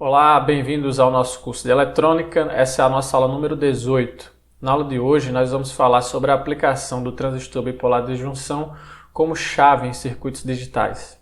Olá, bem-vindos ao nosso curso de eletrônica. Essa é a nossa aula número 18. Na aula de hoje nós vamos falar sobre a aplicação do transistor bipolar de junção como chave em circuitos digitais.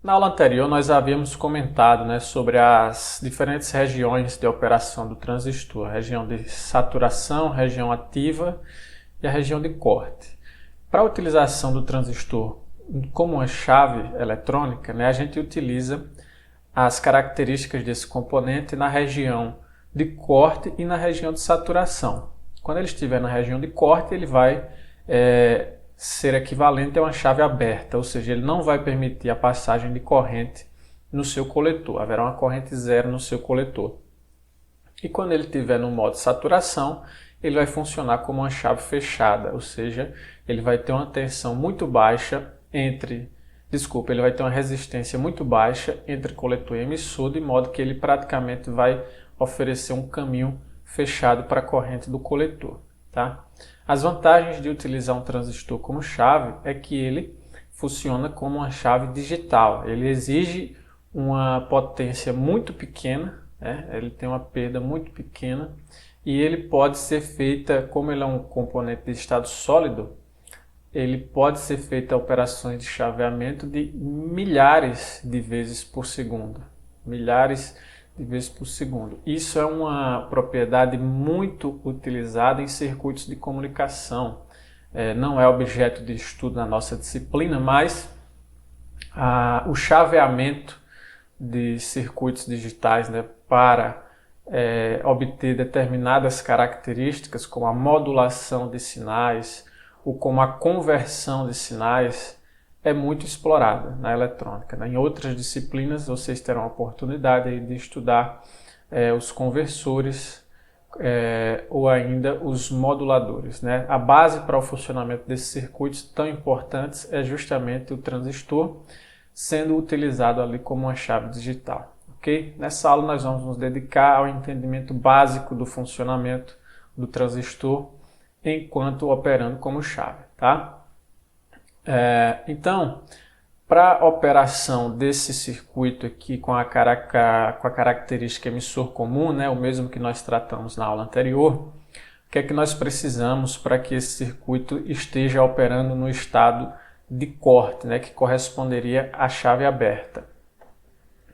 Na aula anterior nós havíamos comentado sobre as diferentes regiões de operação do transistor, a região de saturação, região ativa e a região de corte. Para a utilização do transistor como uma chave eletrônica, a gente utiliza as características desse componente na região de corte e na região de saturação. Quando ele estiver na região de corte, ele vai ser equivalente a uma chave aberta, ou seja, ele não vai permitir a passagem de corrente no seu coletor, haverá uma corrente zero no seu coletor. E quando ele estiver no modo saturação, ele vai funcionar como uma chave fechada, ou seja, ele vai ter uma tensão muito baixa ele vai ter uma resistência muito baixa entre coletor e emissor, de modo que ele praticamente vai oferecer um caminho fechado para a corrente do coletor. Tá? As vantagens de utilizar um transistor como chave é que ele funciona como uma chave digital. Ele exige uma potência muito pequena, ele tem uma perda muito pequena e ele pode ser feita, como ele é um componente de estado sólido, ele pode ser feita operações de chaveamento de milhares de vezes por segundo. Isso é uma propriedade muito utilizada em circuitos de comunicação. Não é objeto de estudo na nossa disciplina, mas o chaveamento de circuitos digitais para obter determinadas características, como a modulação de sinais ou como a conversão de sinais, é muito explorada na eletrônica. Em outras disciplinas vocês terão a oportunidade de estudar os conversores ou ainda os moduladores. A base para o funcionamento desses circuitos tão importantes é justamente o transistor, sendo utilizado ali como uma chave digital. Okay? Nessa aula nós vamos nos dedicar ao entendimento básico do funcionamento do transistor enquanto operando como chave. Tá? Então, para a operação desse circuito aqui com a característica emissor comum, o mesmo que nós tratamos na aula anterior, o que é que nós precisamos para que esse circuito esteja operando no estado de corte, que corresponderia à chave aberta?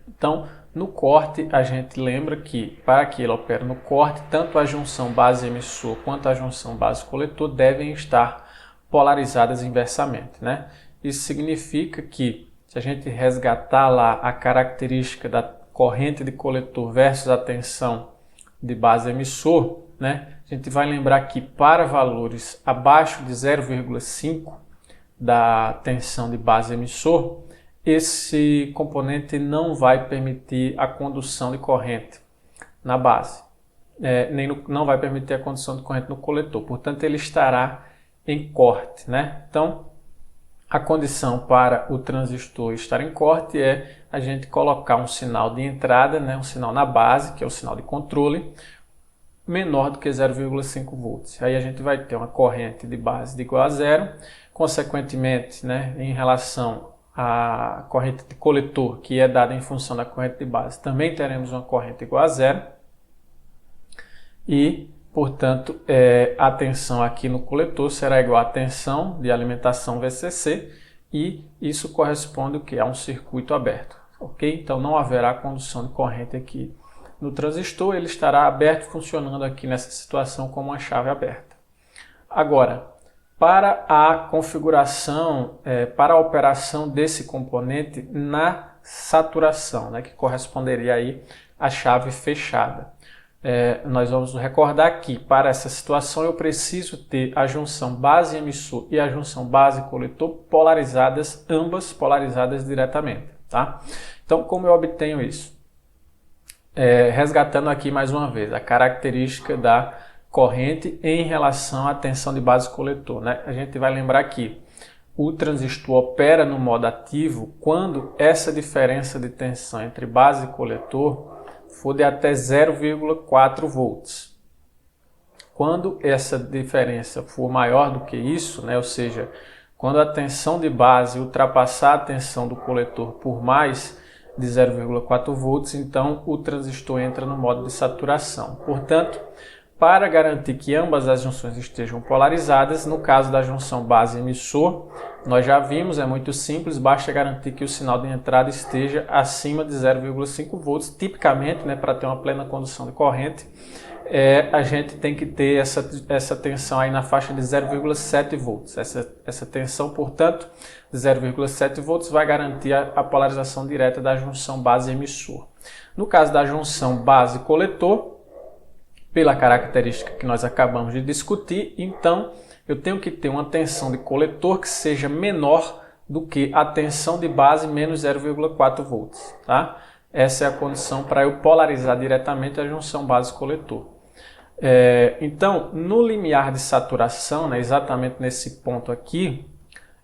Então, no corte, a gente lembra que para que ele opere no corte, tanto a junção base-emissor quanto a junção base-coletor devem estar polarizadas inversamente. Isso significa que, se a gente resgatar lá a característica da corrente de coletor versus a tensão de base-emissor, a gente vai lembrar que para valores abaixo de 0,5 da tensão de base-emissor, esse componente não vai permitir a condução de corrente na base, não vai permitir a condução de corrente no coletor, portanto ele estará em corte. Então, a condição para o transistor estar em corte é a gente colocar um sinal de entrada, um sinal na base, que é o sinal de controle, menor do que 0,5 volts. Aí a gente vai ter uma corrente de base de igual a zero, consequentemente, em relação à corrente de coletor, que é dada em função da corrente de base, também teremos uma corrente igual a zero e, portanto, a tensão aqui no coletor será igual à tensão de alimentação VCC e isso corresponde ao que? A um circuito aberto. Okay? Então não haverá condução de corrente aqui no transistor, ele estará aberto, funcionando aqui nessa situação como uma chave aberta. Agora, para a configuração, para a operação desse componente na saturação, que corresponderia aí à chave fechada. Nós vamos recordar que para essa situação eu preciso ter a junção base-emissor e a junção base-coletor polarizadas, ambas polarizadas diretamente. Tá? Então, como eu obtenho isso? Resgatando aqui mais uma vez a característica da corrente em relação à tensão de base-coletor. A gente vai lembrar que o transistor opera no modo ativo quando essa diferença de tensão entre base e coletor for de até 0,4 volts. Quando essa diferença for maior do que isso, né, ou seja, quando a tensão de base ultrapassar a tensão do coletor por mais de 0,4 volts, então o transistor entra no modo de saturação. Portanto, para garantir que ambas as junções estejam polarizadas, no caso da junção base-emissor, nós já vimos, é muito simples, basta garantir que o sinal de entrada esteja acima de 0,5 volts. Tipicamente, né, para ter uma plena condução de corrente, a gente tem que ter essa tensão aí na faixa de 0,7 volts. Essa tensão, portanto, de 0,7 volts vai garantir a polarização direta da junção base-emissor. No caso da junção base-coletor, pela característica que nós acabamos de discutir, então eu tenho que ter uma tensão de coletor que seja menor do que a tensão de base menos 0,4 volts. Tá? Essa é a condição para eu polarizar diretamente a junção base-coletor. Então, no limiar de saturação, né, exatamente nesse ponto aqui,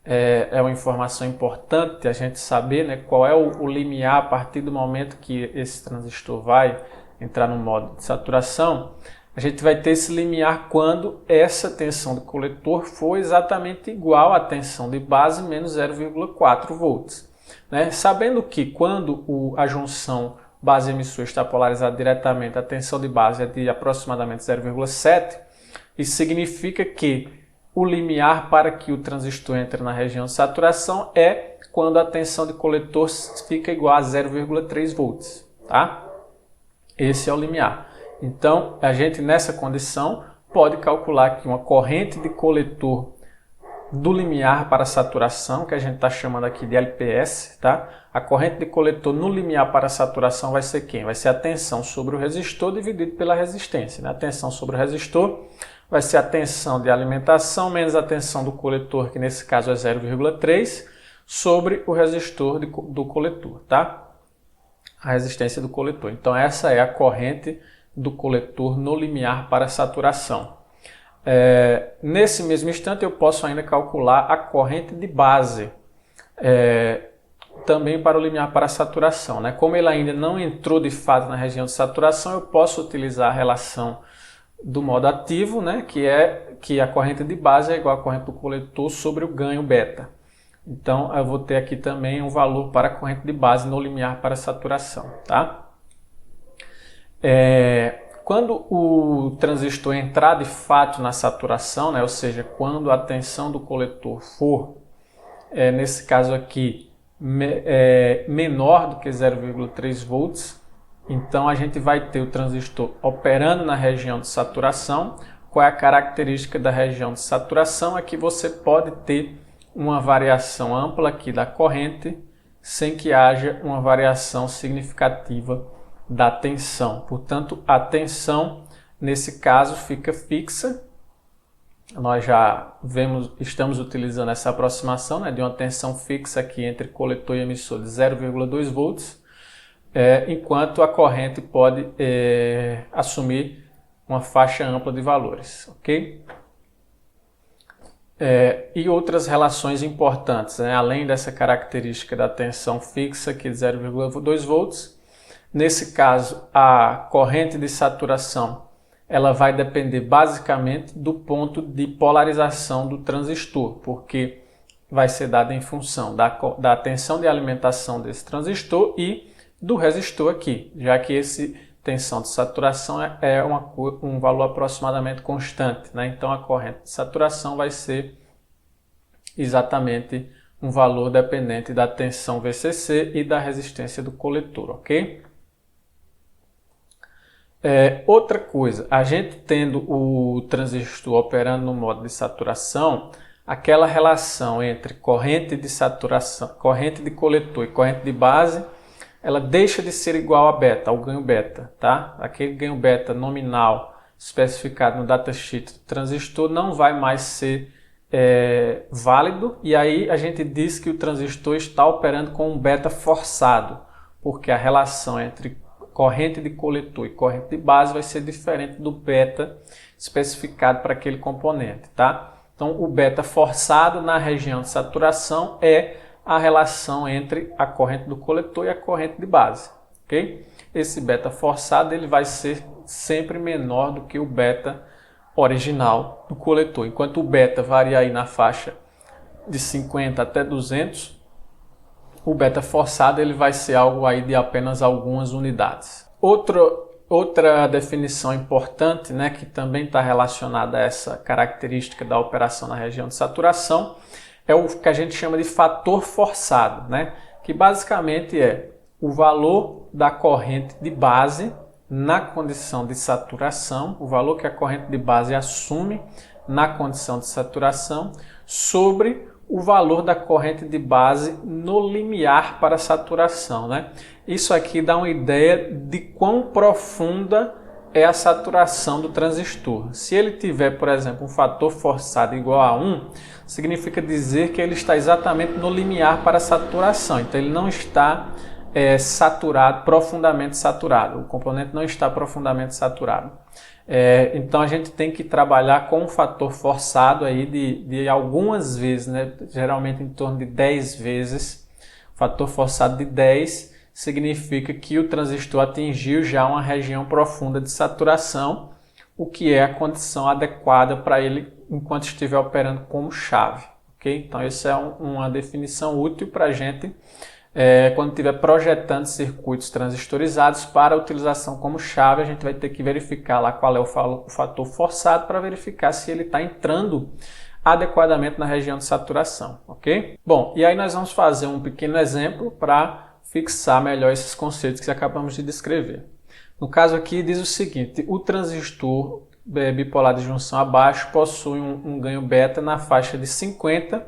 é uma informação importante a gente saber, né, qual é o limiar a partir do momento que esse transistor vai entrar no modo de saturação. A gente vai ter esse limiar quando essa tensão do coletor for exatamente igual à tensão de base menos 0,4 volts. Né? Sabendo que quando a junção base-emissor está polarizada diretamente, a tensão de base é de aproximadamente 0,7, isso significa que o limiar para que o transistor entre na região de saturação é quando a tensão de coletor fica igual a 0,3 volts. Tá? Esse é o limiar. Então, a gente nessa condição pode calcular que uma corrente de coletor do limiar para saturação, que a gente está chamando aqui de LPS, tá? A corrente de coletor no limiar para saturação vai ser quem? Vai ser a tensão sobre o resistor dividido pela resistência. Né? A tensão sobre o resistor vai ser a tensão de alimentação menos a tensão do coletor, que nesse caso é 0,3, sobre o resistor do coletor, tá? A resistência do coletor. Então essa é a corrente do coletor no limiar para saturação. Nesse mesmo instante eu posso ainda calcular a corrente de base também para o limiar para saturação. Né? Como ele ainda não entrou de fato na região de saturação, eu posso utilizar a relação do modo ativo, né? que a corrente de base é igual à corrente do coletor sobre o ganho beta. Então eu vou ter aqui também um valor para a corrente de base no limiar para saturação. Tá? Quando o transistor entrar de fato na saturação, né, ou seja, quando a tensão do coletor for, nesse caso aqui, menor do que 0,3 volts, então a gente vai ter o transistor operando na região de saturação. Qual é a característica da região de saturação? É que você pode ter uma variação ampla aqui da corrente sem que haja uma variação significativa da tensão. Portanto, a tensão nesse caso fica fixa. Nós já estamos utilizando essa aproximação, né, de uma tensão fixa aqui entre coletor e emissor de 0,2 volts, enquanto a corrente pode assumir uma faixa ampla de valores, ok? E outras relações importantes, né, além dessa característica da tensão fixa aqui de 0,2 volts. Nesse caso, a corrente de saturação ela vai depender basicamente do ponto de polarização do transistor, porque vai ser dada em função da tensão de alimentação desse transistor e do resistor aqui, já que esse tensão de saturação é um valor aproximadamente constante. Né? Então, a corrente de saturação vai ser exatamente um valor dependente da tensão VCC e da resistência do coletor, ok? Outra coisa, a gente tendo o transistor operando no modo de saturação, aquela relação entre corrente de saturação, corrente de coletor e corrente de base, ela deixa de ser igual a beta, ao ganho beta, tá? Aquele ganho beta nominal especificado no datasheet do transistor não vai mais ser válido, e aí a gente diz que o transistor está operando com um beta forçado, porque a relação entre corrente de coletor e corrente de base vai ser diferente do beta especificado para aquele componente, tá? Então, o beta forçado na região de saturação é a relação entre a corrente do coletor e a corrente de base, ok? esse beta forçado ele vai ser sempre menor do que o beta original do coletor. Enquanto o beta varia aí na faixa de 50 até 200, o beta forçado ele vai ser algo aí de apenas algumas unidades. Outra definição importante, né, que também está relacionada a essa característica da operação na região de saturação, é o que a gente chama de fator forçado, né, que basicamente é o valor da corrente de base na condição de saturação, o valor que a corrente de base assume na condição de saturação, sobre o valor da corrente de base no limiar para saturação, né? Isso aqui dá uma ideia de quão profunda é a saturação do transistor. Se ele tiver, por exemplo, um fator forçado igual a 1, significa dizer que ele está exatamente no limiar para saturação. Então ele não está saturado, profundamente saturado. O componente não está profundamente saturado. Então a gente tem que trabalhar com um fator forçado aí de algumas vezes, né? Geralmente em torno de 10 vezes. Fator forçado de 10 significa que o transistor atingiu já uma região profunda de saturação, o que é a condição adequada para ele enquanto estiver operando como chave. Okay? Então essa é uma definição útil para a gente quando estiver projetando circuitos transistorizados para utilização como chave. A gente vai ter que verificar lá qual é o fator forçado para verificar se ele está entrando adequadamente na região de saturação, ok? Bom, e aí nós vamos fazer um pequeno exemplo para fixar melhor esses conceitos que acabamos de descrever. No caso aqui diz o seguinte: o transistor bipolar de junção abaixo possui um ganho beta na faixa de 50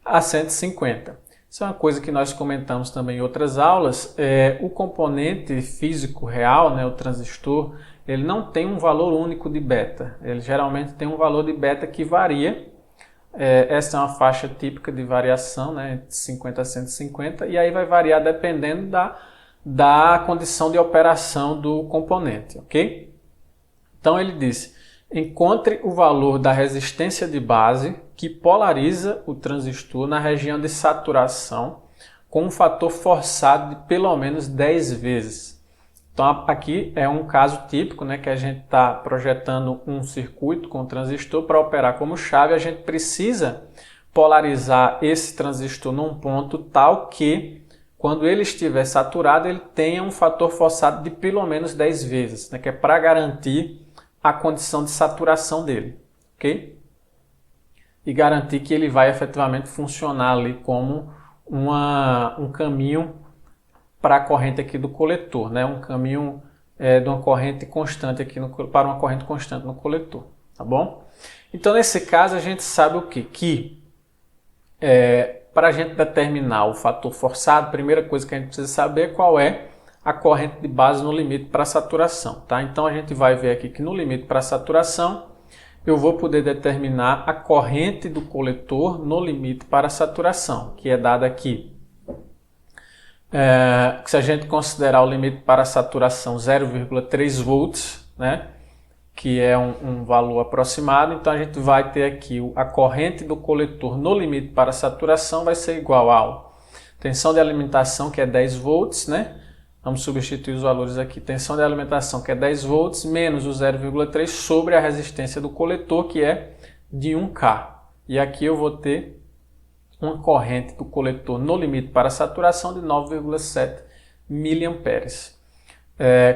a 150. Isso é uma coisa que nós comentamos também em outras aulas. O componente físico real, né, o transistor, ele não tem um valor único de beta. Ele geralmente tem um valor de beta que varia. Essa é uma faixa típica de variação, né, de 50 a 150, e aí vai variar dependendo da condição de operação do componente, ok? Então ele disse: encontre o valor da resistência de base que polariza o transistor na região de saturação com um fator forçado de pelo menos 10 vezes. Então aqui é um caso típico, né, que a gente está projetando um circuito com transistor para operar como chave. A gente precisa polarizar esse transistor num ponto tal que, quando ele estiver saturado, ele tenha um fator forçado de pelo menos 10 vezes, né, que é para garantir a condição de saturação dele, ok? E garantir que ele vai efetivamente funcionar ali como um caminho para a corrente aqui do coletor, né? Um caminho de uma corrente constante aqui para uma corrente constante no coletor, tá bom? Então nesse caso a gente sabe o quê? Que para a gente determinar o fator forçado, a primeira coisa que a gente precisa saber é qual é a corrente de base no limite para saturação, tá? Então a gente vai ver aqui que no limite para saturação eu vou poder determinar a corrente do coletor no limite para saturação, que é dada aqui. Se a gente considerar o limite para saturação 0,3 volts, né, que é um valor aproximado, então a gente vai ter aqui a corrente do coletor no limite para saturação vai ser igual a tensão de alimentação, que é 10 volts, né? Vamos substituir os valores aqui. Tensão de alimentação, que é 10 volts, menos o 0,3 sobre a resistência do coletor, que é de 1K. E aqui eu vou ter uma corrente do coletor no limite para saturação de 9,7 mA.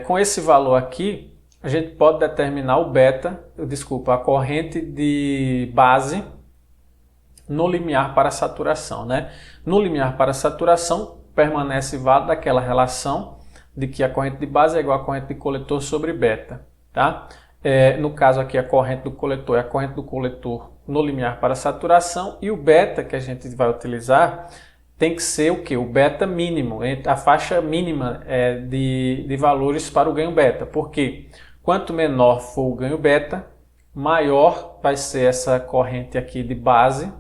Com esse valor aqui, a gente pode determinar a corrente de base no limiar para saturação, né? No limiar para saturação, permanece válida aquela relação de que a corrente de base é igual à corrente de coletor sobre beta, tá? No caso aqui, a corrente do coletor é a corrente do coletor no limiar para saturação, e o beta que a gente vai utilizar tem que ser o que? O beta mínimo, a faixa mínima de valores para o ganho beta, porque quanto menor for o ganho beta, maior vai ser essa corrente aqui de base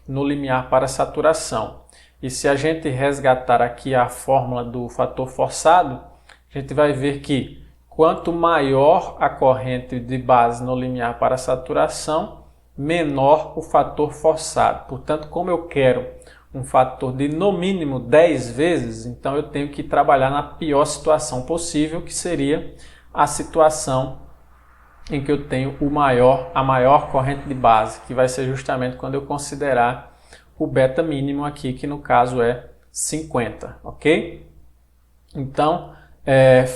no limiar para saturação. E se a gente resgatar aqui a fórmula do fator forçado, a gente vai ver que quanto maior a corrente de base no limiar para saturação, menor o fator forçado. Portanto, como eu quero um fator de no mínimo 10 vezes, então eu tenho que trabalhar na pior situação possível, que seria a situação em que eu tenho a maior corrente de base, que vai ser justamente quando eu considerar o beta mínimo aqui, que no caso é 50, ok? Então,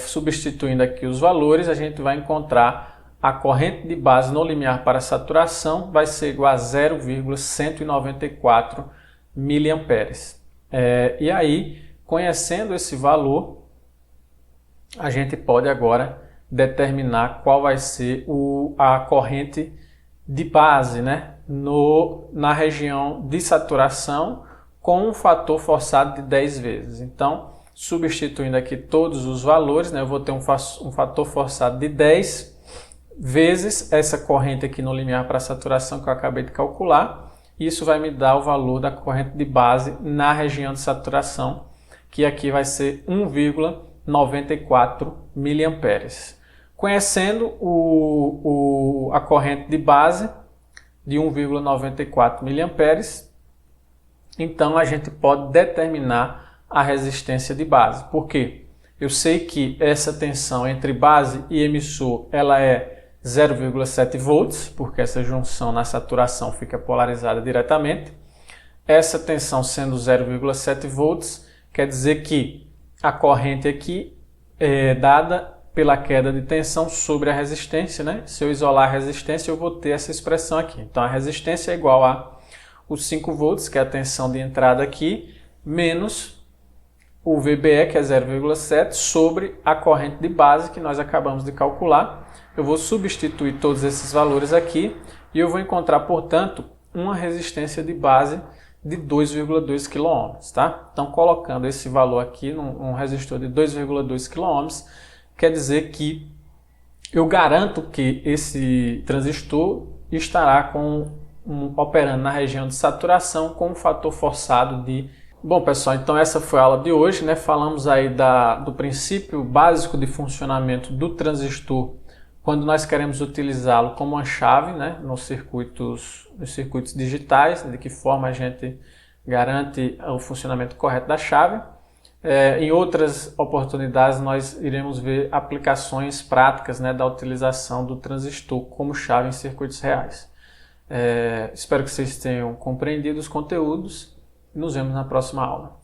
substituindo aqui os valores, a gente vai encontrar a corrente de base no limiar para saturação vai ser igual a 0,194 miliamperes. E aí, conhecendo esse valor, a gente pode agora determinar qual vai ser a corrente de base, né, na região de saturação com um fator forçado de 10 vezes. Então, substituindo aqui todos os valores, né, eu vou ter um fator forçado de 10 vezes essa corrente aqui no limiar para saturação que eu acabei de calcular. Isso vai me dar o valor da corrente de base na região de saturação, que aqui vai ser 1,94 miliamperes. Conhecendo a corrente de base de 1,94 miliamperes, então a gente pode determinar a resistência de base. Por quê? Eu sei que essa tensão entre base e emissor ela é 0,7 volts, porque essa junção na saturação fica polarizada diretamente. Essa tensão sendo 0,7 volts, quer dizer que a corrente aqui é dada pela queda de tensão sobre a resistência, né? Se eu isolar a resistência, eu vou ter essa expressão aqui. Então, a resistência é igual a os 5 volts, que é a tensão de entrada aqui, menos o VBE, que é 0,7, sobre a corrente de base, que nós acabamos de calcular. Eu vou substituir todos esses valores aqui e eu vou encontrar, portanto, uma resistência de base de 2,2 kΩ, tá? Então, colocando esse valor aqui num resistor de 2,2 kΩ, quer dizer que eu garanto que esse transistor estará operando na região de saturação com um fator forçado de... Bom, pessoal, então essa foi a aula de hoje, né? Falamos aí do princípio básico de funcionamento do transistor quando nós queremos utilizá-lo como uma chave, né? Nos circuitos digitais, de que forma a gente garante o funcionamento correto da chave. Em outras oportunidades, nós iremos ver aplicações práticas, né, da utilização do transistor como chave em circuitos reais. Espero que vocês tenham compreendido os conteúdos e nos vemos na próxima aula.